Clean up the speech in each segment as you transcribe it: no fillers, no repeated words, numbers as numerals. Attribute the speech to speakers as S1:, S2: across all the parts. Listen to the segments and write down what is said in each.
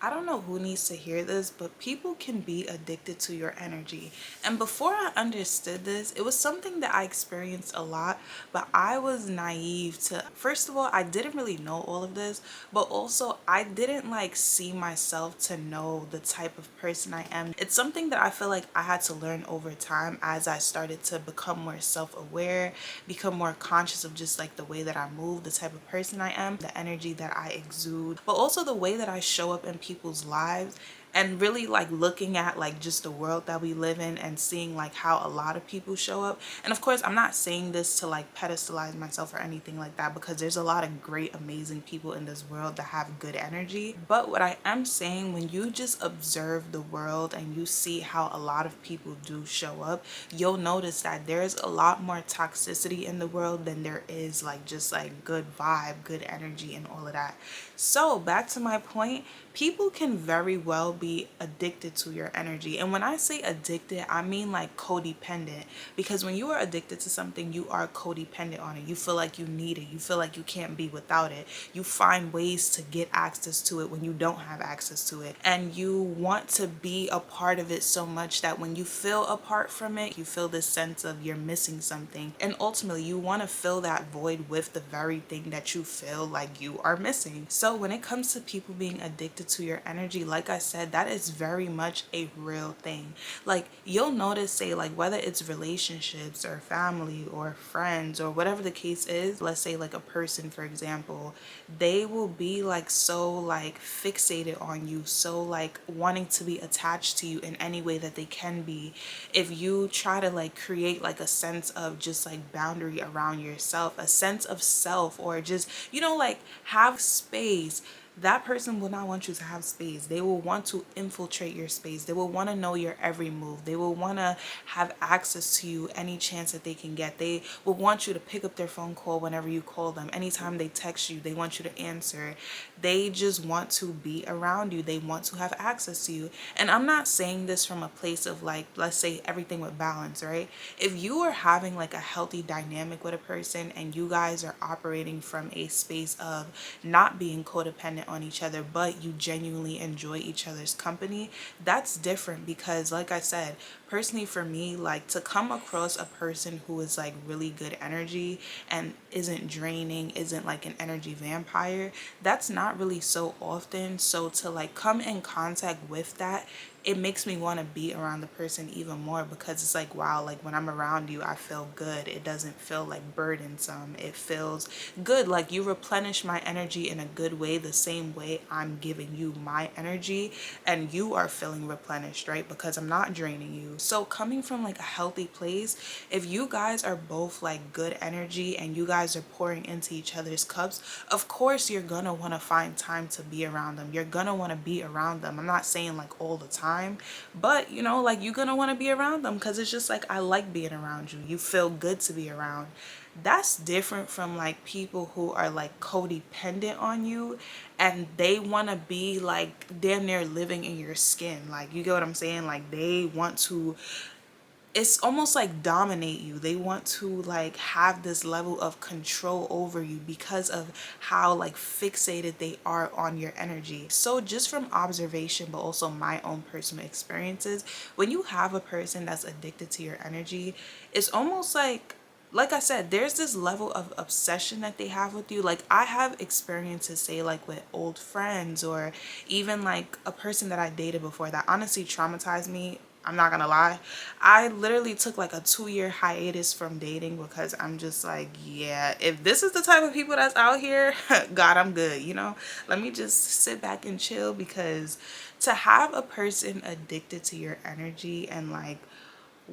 S1: I don't know who needs to hear this, but people can be addicted to your energy. And before I understood this, it was something that I experienced a lot, but I was naive to, first of all, I didn't really know all of this, but also I didn't like see myself to know the type of person I am. It's something that I feel like I had to learn over time as I started to become more self-aware, become more conscious of just like the way that I move, the type of person I am, the energy that I exude, but also the way that I show up in people's lives, and really like looking at like just the world that we live in and seeing like how a lot of people show up. And of course, I'm not saying this to like pedestalize myself or anything like that, because there's a lot of great, amazing people in this world that have good energy. But what I am saying, when you just observe the world and you see how a lot of people do show up, you'll notice that there's a lot more toxicity in the world than there is like just like good vibe, good energy, and all of that. So back to my point, people can very well be addicted to your energy. And when I say addicted, I mean like codependent, because when you are addicted to something, you are codependent on it. You feel like you need it. You feel like you can't be without it. You find ways to get access to it when you don't have access to it. And you want to be a part of it so much that when you feel apart from it, you feel this sense of you're missing something. And ultimately, you want to fill that void with the very thing that you feel like you are missing. So when it comes to people being addicted to your energy, like I said, that is very much a real thing. Like you'll notice, say like whether it's relationships or family or friends or whatever the case is, let's say like a person, for example, they will be like so like fixated on you, so like wanting to be attached to you in any way that they can be. If you try to like create like a sense of just like boundary around yourself, a sense of self, or just, you know, like have space, that person will not want you to have space. They will want to infiltrate your space. They will want to know your every move. They will want to have access to you any chance that they can get. They will want you to pick up their phone call whenever you call them. Anytime they text you, they want you to answer. They just want to be around you. They want to have access to you. And I'm not saying this from a place of like, let's say everything with balance, right? If you are having like a healthy dynamic with a person and you guys are operating from a space of not being codependent on each other, but you genuinely enjoy each other's company, that's different. Because like I said, personally for me, like to come across a person who is like really good energy and isn't draining, isn't like an energy vampire, that's not really so often. So to like come in contact with that, it makes me want to be around the person even more, because it's like, wow, like when I'm around you, I feel good. It doesn't feel like burdensome. It feels good. Like you replenish my energy in a good way, the same way I'm giving you my energy and you are feeling replenished, right? Because I'm not draining you. So coming from like a healthy place, if you guys are both like good energy and you guys are pouring into each other's cups, of course you're gonna want to find time to be around them. You're gonna want to be around them. I'm not saying like all the time, but you know, like you're gonna want to be around them because it's just like, I like being around you. You feel good to be around. That's different from like people who are like codependent on you and they want to be like damn near living in your skin. Like, you get what I'm saying? Like they want to, it's almost like dominate you. They want to like have this level of control over you because of how like fixated they are on your energy. So just from observation, but also my own personal experiences, when you have a person that's addicted to your energy, it's almost like I said, there's this level of obsession that they have with you. Like I have experiences, say like with old friends or even like a person that I dated before that honestly traumatized me. I'm not gonna lie. I literally took like a 2-year hiatus from dating because I'm just like, yeah, if this is the type of people that's out here, God, I'm good, you know? Let me just sit back and chill, because to have a person addicted to your energy and like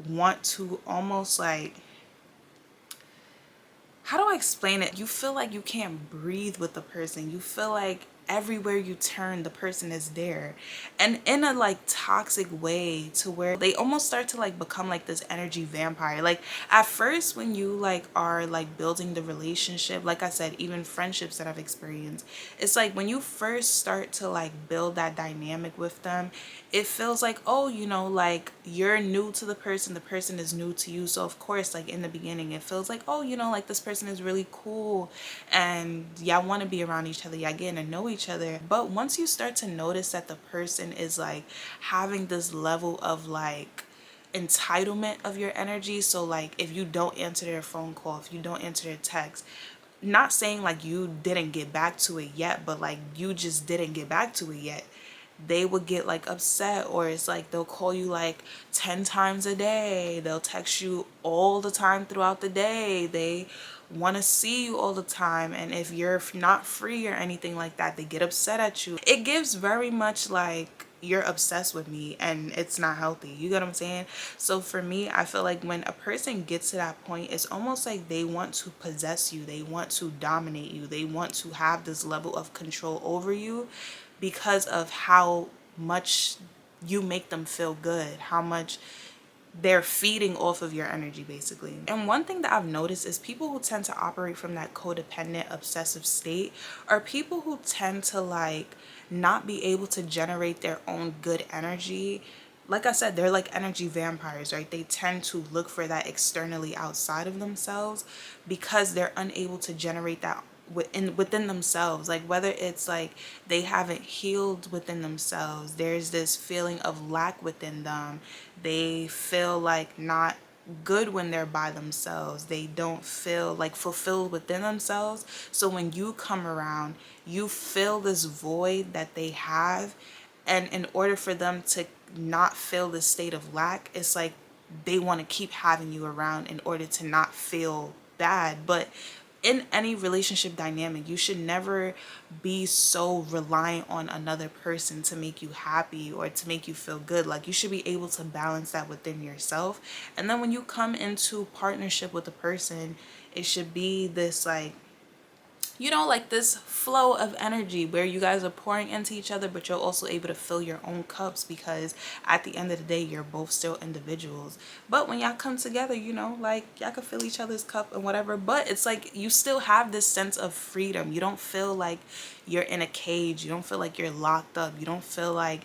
S1: want to almost like, how do I explain it? You feel like you can't breathe with the person. You feel like everywhere you turn, the person is there. And in a like toxic way, to where they almost start to like become like this energy vampire. Like at first when you like are like building the relationship, like I said, even friendships that I've experienced, it's like when you first start to like build that dynamic with them, it feels like, oh, you know, like you're new to the person is new to you. So of course, like in the beginning, it feels like, oh, you know, like this person is really cool and y'all want to be around each other, y'all getting to know each each other. But once you start to notice that the person is like having this level of like entitlement of your energy, so like if you don't answer their phone call, if you don't answer their text, not saying like you didn't get back to it yet, but like you just didn't get back to it yet, they would get like upset. Or it's like they'll call you like 10 times a day, they'll text you all the time throughout the day, they want to see you all the time, and if you're not free or anything like that, they get upset at you. It gives very much like you're obsessed with me, and it's not healthy. You get what I'm saying? So for me, I feel like when a person gets to that point, it's almost like they want to possess you, they want to dominate you, they want to have this level of control over you because of how much you make them feel good, how much they're feeding off of your energy basically. And one thing that I've noticed is people who tend to operate from that codependent obsessive state are people who tend to like not be able to generate their own good energy. Like I said, they're like energy vampires, right? They tend to look for that externally outside of themselves because they're unable to generate that within themselves. Like whether it's like they haven't healed within themselves, there's this feeling of lack within them, they feel like not good when they're by themselves, they don't feel like fulfilled within themselves. So when you come around, you fill this void that they have, and in order for them to not feel this state of lack, it's like they want to keep having you around in order to not feel bad. But in any relationship dynamic, you should never be so reliant on another person to make you happy or to make you feel good. Like you should be able to balance that within yourself. And then when you come into partnership with a person, it should be this like, you know, like this flow of energy where you guys are pouring into each other, but you're also able to fill your own cups, because at the end of the day, you're both still individuals. But when y'all come together, you know, like y'all can fill each other's cup and whatever, but it's like you still have this sense of freedom. You don't feel like you're in a cage. You don't feel like you're locked up. You don't feel like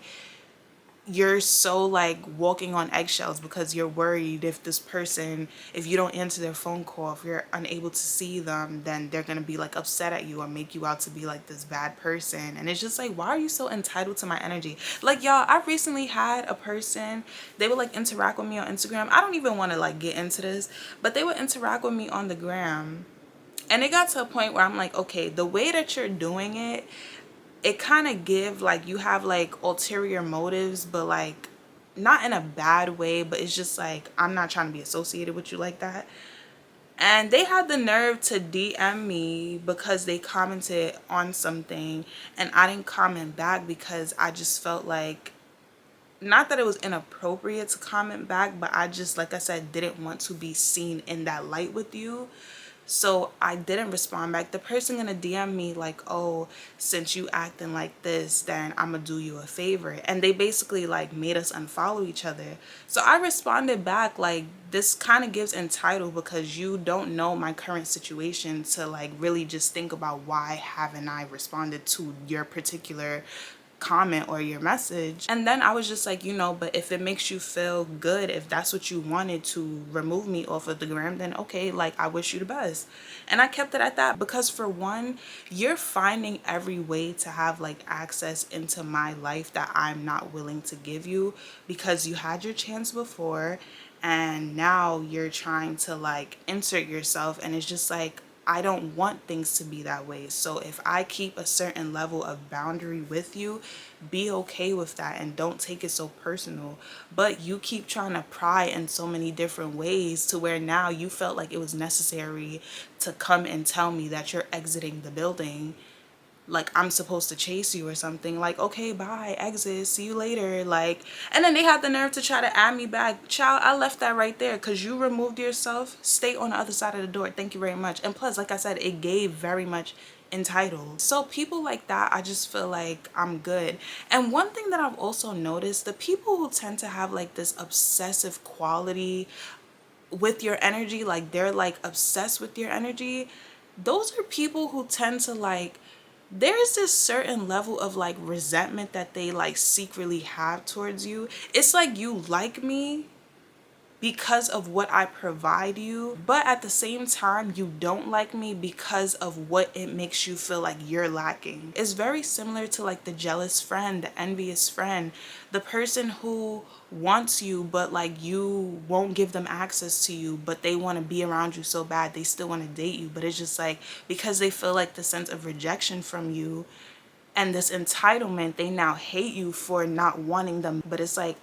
S1: you're so like walking on eggshells because you're worried if this person, if you don't answer their phone call, if you're unable to see them, then they're gonna be like upset at you or make you out to be like this bad person. And it's just like, why are you so entitled to my energy? Like y'all, I recently had a person, they would like interact with me on Instagram. I don't even want to like get into this, but they would interact with me on the gram, and it got to a point where I'm like, okay, the way that you're doing it, it kind of give like you have like ulterior motives, but like not in a bad way, but it's just like I'm not trying to be associated with you like that. And they had the nerve to DM me because they commented on something and I didn't comment back because I just felt like, not that it was inappropriate to comment back, but I just, like I said, didn't want to be seen in that light with you. So I didn't respond back. The person gonna DM me like, oh, since you acting like this, then I'm gonna do you a favor. And they basically like made us unfollow each other. So I responded back like, this kind of gives entitled because you don't know my current situation to like really just think about why haven't I responded to your particular comment or your message. And then I was just like, you know, but if it makes you feel good, if that's what you wanted to remove me off of the gram, then okay, like I wish you the best. And I kept it at that because for one, you're finding every way to have like access into my life that I'm not willing to give you because you had your chance before and now you're trying to like insert yourself, and it's just like, I don't want things to be that way. So if I keep a certain level of boundary with you, be okay with that and don't take it so personal. But you keep trying to pry in so many different ways to where now you felt like it was necessary to come and tell me that you're exiting the building, like I'm supposed to chase you or something. Like, okay, bye, exit, see you later. Like, and then they had the nerve to try to add me back. Child, I left that right there because you removed yourself. Stay on the other side of the door, thank you very much. And plus, like I said, it gave very much entitled. So people like that, I just feel like I'm good. And one thing that I've also noticed, the people who tend to have like this obsessive quality with your energy, like they're like obsessed with your energy, those are people who tend to like, there's this certain level of like resentment that they like secretly have towards you. It's like you like me, because of what I provide you, but at the same time, you don't like me because of what it makes you feel like you're lacking. It's very similar to like the jealous friend, the envious friend, the person who wants you, but like you won't give them access to you, but they want to be around you so bad, they still want to date you. But it's just like because they feel like the sense of rejection from you and this entitlement, they now hate you for not wanting them. But it's like,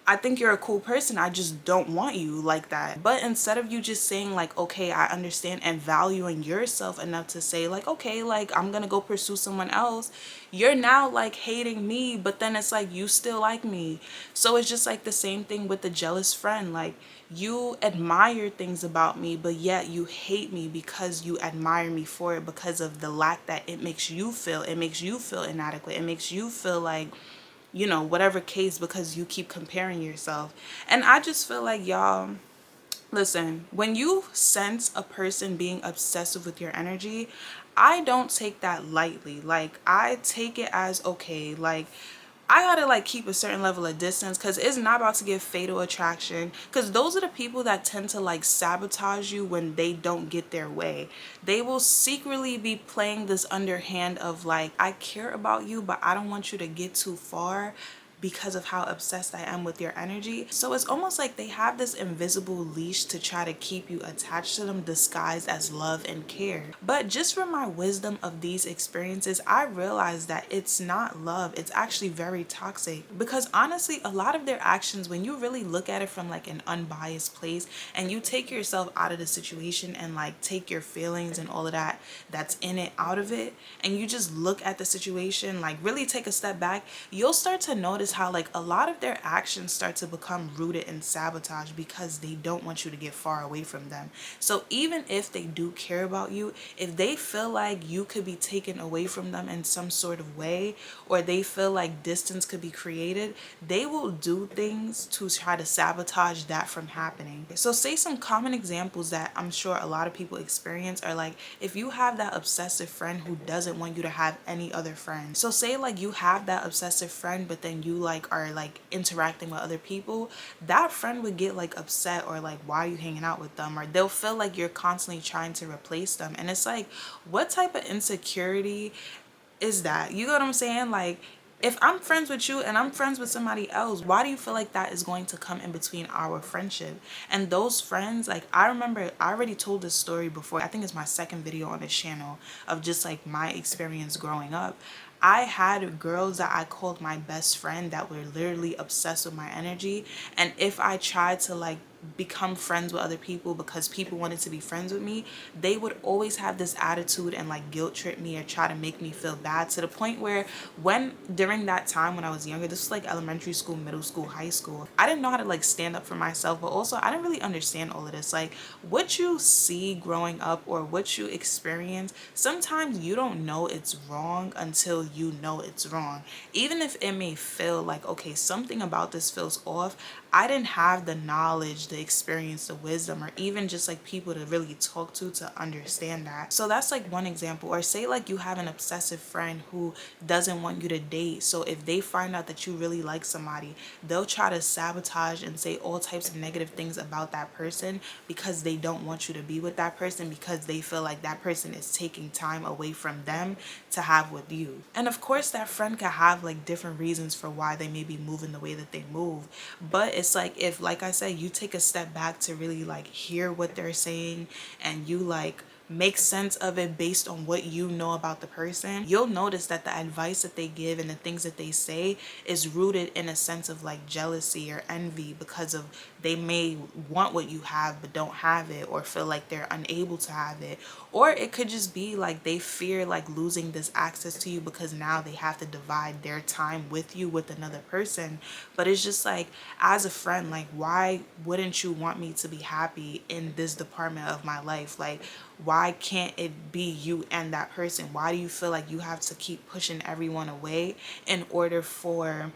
S1: I think you're a cool person, I just don't want you like that. But instead of you just saying like, okay, I understand, and valuing yourself enough to say like, okay, like I'm gonna go pursue someone else, you're now like hating me, but then it's like you still like me. So it's just like the same thing with the jealous friend. Like, you admire things about me, but yet you hate me because you admire me for it, because of the lack that it makes you feel. It makes you feel inadequate. It makes you feel like, you know, whatever case, because you keep comparing yourself. And I just feel like, y'all, listen, when you sense a person being obsessive with your energy, I don't take that lightly. Like, I take it as, okay, like, I gotta like keep a certain level of distance, because it's not about to give fatal attraction, because those are the people that tend to like sabotage you when they don't get their way. They will secretly be playing this underhand of like, I care about you, but I don't want you to get too far because of how obsessed I am with your energy. So it's almost like they have this invisible leash to try to keep you attached to them, disguised as love and care. But just from my wisdom of these experiences, I realized that it's not love. It's actually very toxic, because honestly, a lot of their actions, when you really look at it from like an unbiased place and you take yourself out of the situation and like take your feelings and all of that that's in it out of it, and you just look at the situation, like really take a step back, you'll start to notice how like a lot of their actions start to become rooted in sabotage, because they don't want you to get far away from them. So even if they do care about you, if they feel like you could be taken away from them in some sort of way, or they feel like distance could be created, they will do things to try to sabotage that from happening. So say some common examples that I'm sure a lot of people experience are like, if you have that obsessive friend who doesn't want you to have any other friends. So say like you have that obsessive friend, but then you like are like interacting with other people, that friend would get like upset, or like, why are you hanging out with them? Or they'll feel like you're constantly trying to replace them. And it's like, what type of insecurity is that? You know what I'm saying? Like, if I'm friends with you and I'm friends with somebody else, why do you feel like that is going to come in between our friendship? And those friends, like, I remember I already told this story before. I think it's my second video on this channel of just like my experience growing up. I had girls that I called my best friend that were literally obsessed with my energy. And if I tried to like become friends with other people because people wanted to be friends with me, they would always have this attitude and like guilt trip me or try to make me feel bad, to the point where when during that time when I was younger, this was like elementary school, middle school, high school, I didn't know how to like stand up for myself, but also I didn't really understand all of this. Like, what you see growing up or what you experience, sometimes you don't know it's wrong until you know it's wrong. Even if it may feel like, okay, something about this feels off, I didn't have the knowledge, the experience, the wisdom, or even just like people to really talk to understand that. So that's like one example. Or say like you have an obsessive friend who doesn't want you to date. So if they find out that you really like somebody, they'll try to sabotage and say all types of negative things about that person, because they don't want you to be with that person, because they feel like that person is taking time away from them to have with you. And of course, that friend can have like different reasons for why they may be moving the way that they move. But it's like, if, like I said, you take a step back to really like hear what they're saying, and you like make sense of it based on what you know about the person, you'll notice that the advice that they give and the things that they say is rooted in a sense of like jealousy or envy, because of they may want what you have but don't have it, or feel like they're unable to have it. Or it could just be like they fear like losing this access to you, because now they have to divide their time with you with another person. But it's just like, as a friend, like, why wouldn't you want me to be happy in this department of my life? Like, why can't it be you and that person? Why do you feel like you have to keep pushing everyone away in order for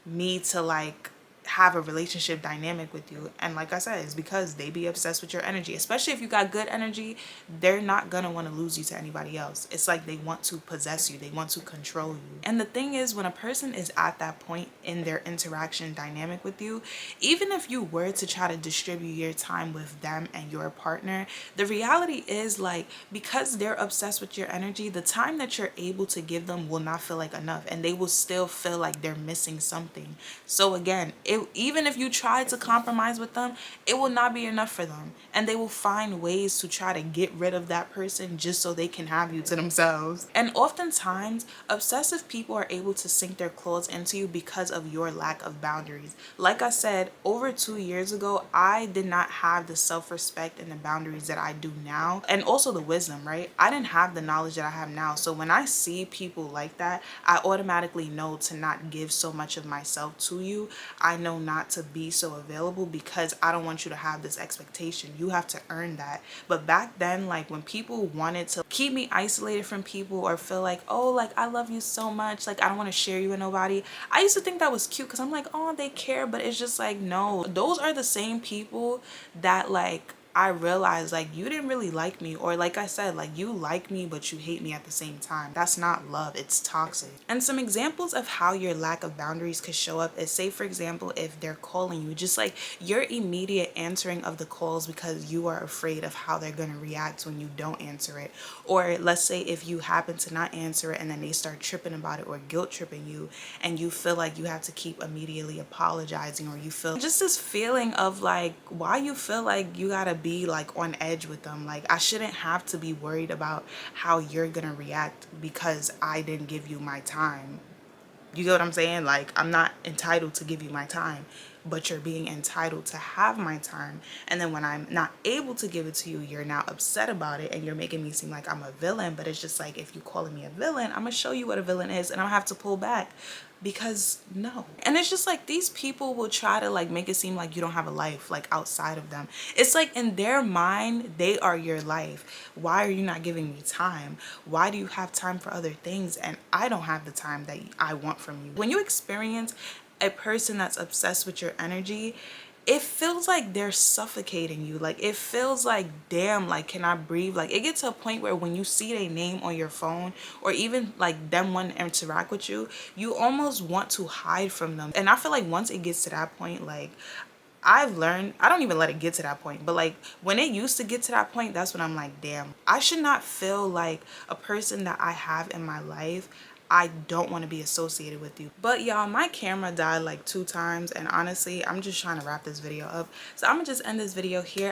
S1: me to like have a relationship dynamic with you. And like I said, it's because they be obsessed with your energy. Especially if you got good energy, they're not gonna want to lose you to anybody else. It's like they want to possess you, they want to control you. And the thing is, when a person is at that point in their interaction dynamic with you, even if you were to try to distribute your time with them and your partner, the reality is, like, because they're obsessed with your energy, the time that you're able to give them will not feel like enough, and they will still feel like they're missing something. So again, even if you try to compromise with them, it will not be enough for them, and they will find ways to try to get rid of that person just so they can have you to themselves. And oftentimes, obsessive people are able to sink their claws into you because of your lack of boundaries. Like I said, over 2 years ago, I did not have the self-respect and the boundaries that I do now, and also the wisdom, right? I didn't have the knowledge that I have now. So when I see people like that, I automatically know to not give so much of myself to you. I know not to be so available because I don't want you to have this expectation. You have to earn that. But back then, like, when people wanted to keep me isolated from people or feel like, oh, like, I love you so much, like, I don't want to share you with nobody, I used to think that was cute because I'm like, oh, they care. But it's just like, no, those are the same people that, like, I realized, like, you didn't really like me, or like I said, like, you like me but you hate me at the same time. That's not love, it's toxic. And some examples of how your lack of boundaries could show up is, say for example, if they're calling you, just like your immediate answering of the calls because you are afraid of how they're going to react when you don't answer it. Or let's say if you happen to not answer it and then they start tripping about it or guilt tripping you, and you feel like you have to keep immediately apologizing, or you feel just this feeling of like, why you feel like you gotta be like on edge with them. Like, I shouldn't have to be worried about how you're gonna react because I didn't give you my time. You get what I'm saying? Like, I'm not entitled to give you my time, but you're being entitled to have my time. And then when I'm not able to give it to you, you're now upset about it and you're making me seem like I'm a villain. But it's just like, if you calling me a villain, I'm gonna show you what a villain is, and I'll have to pull back because no. And it's just like, these people will try to like make it seem like you don't have a life like outside of them. It's like, in their mind, they are your life. Why are you not giving me time? Why do you have time for other things and I don't have the time that I want from you? When you experience a person that's obsessed with your energy, it feels like they're suffocating you. Like, it feels like, damn, like, can I breathe? Like, it gets to a point where when you see their name on your phone, or even like them wanting to interact with you, you almost want to hide from them. And I feel like once it gets to that point, like, I've learned, I don't even let it get to that point, but like, when it used to get to that point, that's when I'm like, damn, I should not feel like a person that I have in my life, I don't want to be associated with you. But y'all, my camera died like 2 times, and honestly, I'm just trying to wrap this video up. So I'm gonna just end this video here.